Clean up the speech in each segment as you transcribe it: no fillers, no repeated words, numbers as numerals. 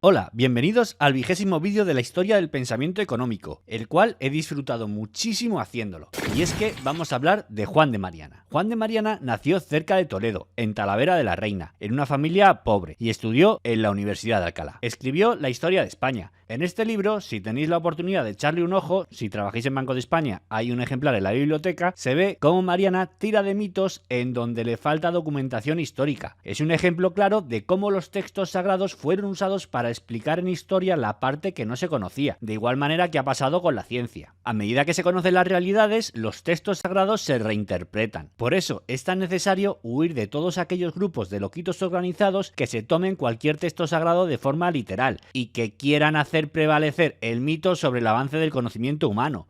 Hola, bienvenidos al 20º vídeo de la historia del pensamiento económico, el cual he disfrutado muchísimo haciéndolo. Y es que vamos a hablar de Juan de Mariana. Juan de Mariana nació cerca de Toledo, en Talavera de la Reina, en una familia pobre, y estudió en la Universidad de Alcalá. Escribió la historia de España. En este libro, si tenéis la oportunidad de echarle un ojo, si trabajáis en Banco de España, hay un ejemplar en la biblioteca, se ve cómo Mariana tira de mitos en donde le falta documentación histórica. Es un ejemplo claro de cómo los textos sagrados fueron usados para explicar en historia la parte que no se conocía, de igual manera que ha pasado con la ciencia. A medida que se conocen las realidades, los textos sagrados se reinterpretan. Por eso es tan necesario huir de todos aquellos grupos de loquitos organizados que se tomen cualquier texto sagrado de forma literal y que quieran hacer prevalecer el mito sobre el avance del conocimiento humano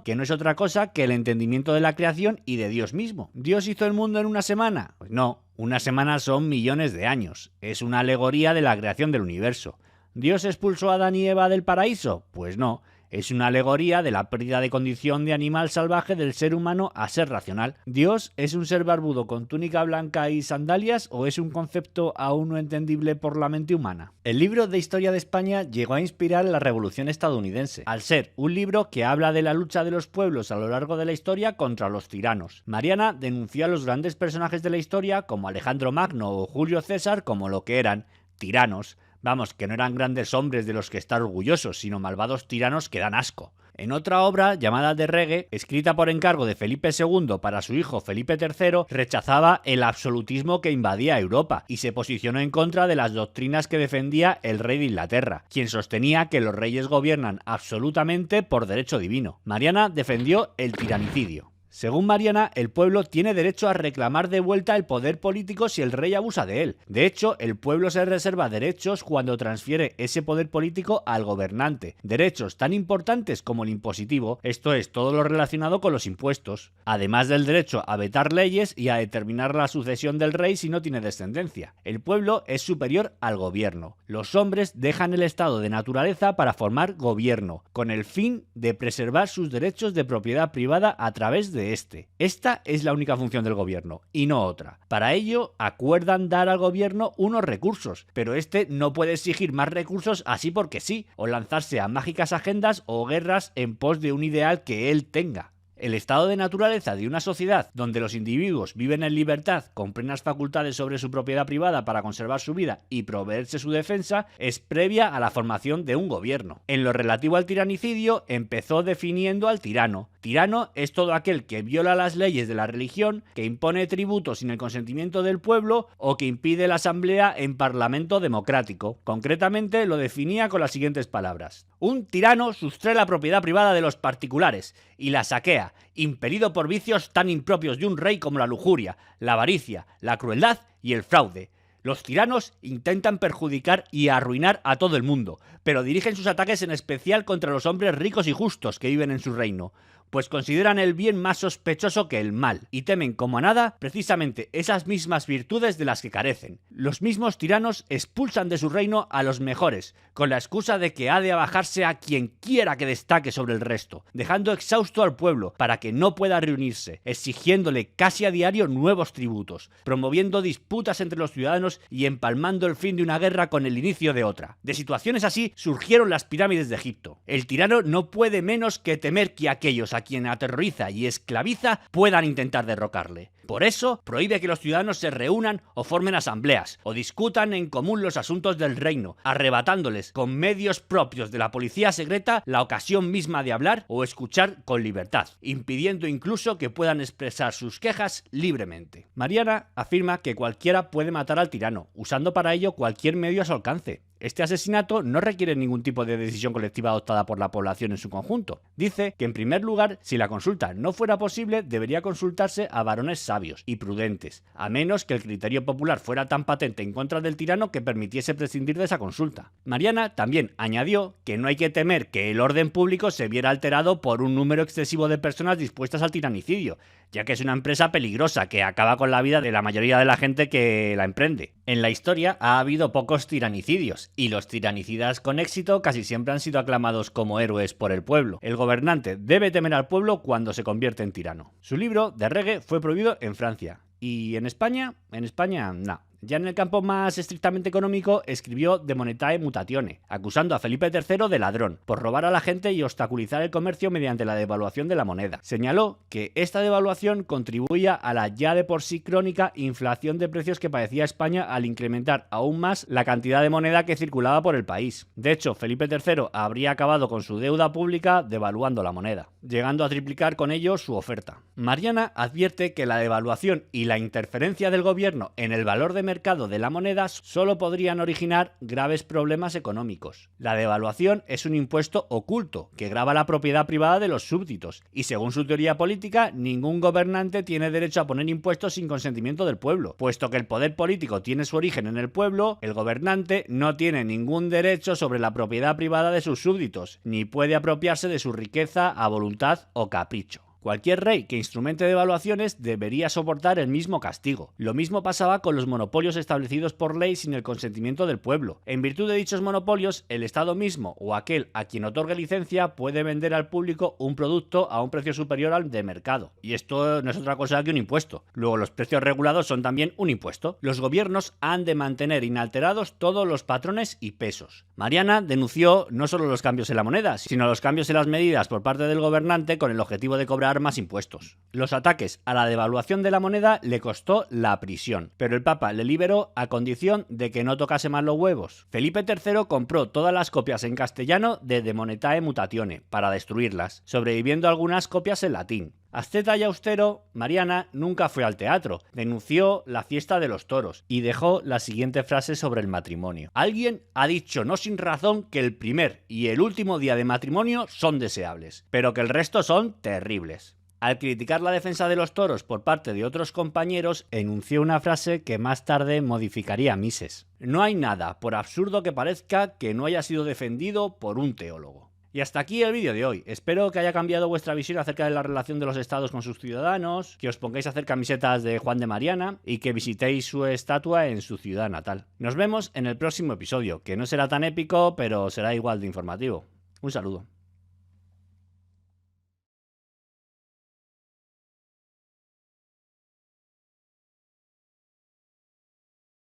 que no es otra cosa que el entendimiento de la creación y de Dios mismo. ¿Dios hizo el mundo en una semana? Pues no. Una semana son millones de años. Es una alegoría de la creación del universo. ¿Dios expulsó a Adán y Eva del paraíso? Pues no. Es una alegoría de la pérdida de condición de animal salvaje del ser humano a ser racional. ¿Dios es un ser barbudo con túnica blanca y sandalias o es un concepto aún no entendible por la mente humana? El libro de Historia de España llegó a inspirar la Revolución estadounidense, al ser un libro que habla de la lucha de los pueblos a lo largo de la historia contra los tiranos. Mariana denunció a los grandes personajes de la historia como Alejandro Magno o Julio César como lo que eran, tiranos. Vamos, que no eran grandes hombres de los que estar orgullosos, sino malvados tiranos que dan asco. En otra obra, llamada De Rege, escrita por encargo de Felipe II para su hijo Felipe III, rechazaba el absolutismo que invadía Europa y se posicionó en contra de las doctrinas que defendía el rey de Inglaterra, quien sostenía que los reyes gobiernan absolutamente por derecho divino. Mariana defendió el tiranicidio. Según Mariana, el pueblo tiene derecho a reclamar de vuelta el poder político si el rey abusa de él. De hecho, el pueblo se reserva derechos cuando transfiere ese poder político al gobernante. Derechos tan importantes como el impositivo, esto es, todo lo relacionado con los impuestos. Además del derecho a vetar leyes y a determinar la sucesión del rey si no tiene descendencia. El pueblo es superior al gobierno. Los hombres dejan el estado de naturaleza para formar gobierno, con el fin de preservar sus derechos de propiedad privada a través de este. Esta es la única función del gobierno, y no otra. Para ello, acuerdan dar al gobierno unos recursos, pero este no puede exigir más recursos así porque sí, o lanzarse a mágicas agendas o guerras en pos de un ideal que él tenga. El estado de naturaleza de una sociedad donde los individuos viven en libertad con plenas facultades sobre su propiedad privada para conservar su vida y proveerse su defensa es previa a la formación de un gobierno. En lo relativo al tiranicidio, empezó definiendo al tirano. Tirano es todo aquel que viola las leyes de la religión, que impone tributos sin el consentimiento del pueblo o que impide la asamblea en parlamento democrático. Concretamente lo definía con las siguientes palabras. Un tirano sustrae la propiedad privada de los particulares y la saquea, impelido por vicios tan impropios de un rey como la lujuria, la avaricia, la crueldad y el fraude. Los tiranos intentan perjudicar y arruinar a todo el mundo, pero dirigen sus ataques en especial contra los hombres ricos y justos que viven en su reino, pues consideran el bien más sospechoso que el mal, y temen como a nada precisamente esas mismas virtudes de las que carecen. Los mismos tiranos expulsan de su reino a los mejores, con la excusa de que ha de abajarse a quien quiera que destaque sobre el resto, dejando exhausto al pueblo para que no pueda reunirse, exigiéndole casi a diario nuevos tributos, promoviendo disputas entre los ciudadanos y empalmando el fin de una guerra con el inicio de otra. De situaciones así surgieron las pirámides de Egipto. El tirano no puede menos que temer que aquellos a quien aterroriza y esclaviza puedan intentar derrocarle. Por eso, prohíbe que los ciudadanos se reúnan o formen asambleas, o discutan en común los asuntos del reino, arrebatándoles con medios propios de la policía secreta la ocasión misma de hablar o escuchar con libertad, impidiendo incluso que puedan expresar sus quejas libremente. Mariana afirma que cualquiera puede matar al tirano, usando para ello cualquier medio a su alcance. Este asesinato no requiere ningún tipo de decisión colectiva adoptada por la población en su conjunto. Dice que, en primer lugar, si la consulta no fuera posible, debería consultarse a varones sabios y prudentes, a menos que el criterio popular fuera tan patente en contra del tirano que permitiese prescindir de esa consulta. Mariana también añadió que no hay que temer que el orden público se viera alterado por un número excesivo de personas dispuestas al tiranicidio, ya que es una empresa peligrosa que acaba con la vida de la mayoría de la gente que la emprende. En la historia ha habido pocos tiranicidios, y los tiranicidas con éxito casi siempre han sido aclamados como héroes por el pueblo. El gobernante debe temer al pueblo cuando se convierte en tirano. Su libro, De Rege, fue prohibido en Francia. ¿Y en España? En España, no. Ya en el campo más estrictamente económico escribió De Monetae Mutatione, acusando a Felipe III de ladrón, por robar a la gente y obstaculizar el comercio mediante la devaluación de la moneda. Señaló que esta devaluación contribuía a la ya de por sí crónica inflación de precios que padecía España al incrementar aún más la cantidad de moneda que circulaba por el país. De hecho, Felipe III habría acabado con su deuda pública devaluando la moneda, llegando a triplicar con ello su oferta. Mariana advierte que la devaluación y la interferencia del gobierno en el valor de mercado de la moneda solo podrían originar graves problemas económicos. La devaluación es un impuesto oculto que grava la propiedad privada de los súbditos y, según su teoría política, ningún gobernante tiene derecho a poner impuestos sin consentimiento del pueblo. Puesto que el poder político tiene su origen en el pueblo, el gobernante no tiene ningún derecho sobre la propiedad privada de sus súbditos, ni puede apropiarse de su riqueza a voluntad o capricho. Cualquier rey que instrumente devaluaciones debería soportar el mismo castigo. Lo mismo pasaba con los monopolios establecidos por ley sin el consentimiento del pueblo. En virtud de dichos monopolios, el Estado mismo o aquel a quien otorgue licencia puede vender al público un producto a un precio superior al de mercado. Y esto no es otra cosa que un impuesto. Luego, los precios regulados son también un impuesto. Los gobiernos han de mantener inalterados todos los patrones y pesos. Mariana denunció no solo los cambios en la moneda, sino los cambios en las medidas por parte del gobernante con el objetivo de cobrar más impuestos. Los ataques a la devaluación de la moneda le costó la prisión, pero el Papa le liberó a condición de que no tocase más los huevos. Felipe III compró todas las copias en castellano de Monetae Mutatione para destruirlas, sobreviviendo algunas copias en latín. Asceta y austero, Mariana nunca fue al teatro, denunció la fiesta de los toros y dejó la siguiente frase sobre el matrimonio. Alguien ha dicho no sin razón que el primer y el último día de matrimonio son deseables, pero que el resto son terribles. Al criticar la defensa de los toros por parte de otros compañeros, enunció una frase que más tarde modificaría Mises. No hay nada, por absurdo que parezca, que no haya sido defendido por un teólogo. Y hasta aquí el vídeo de hoy. Espero que haya cambiado vuestra visión acerca de la relación de los estados con sus ciudadanos, que os pongáis a hacer camisetas de Juan de Mariana y que visitéis su estatua en su ciudad natal. Nos vemos en el próximo episodio, que no será tan épico, pero será igual de informativo. Un saludo.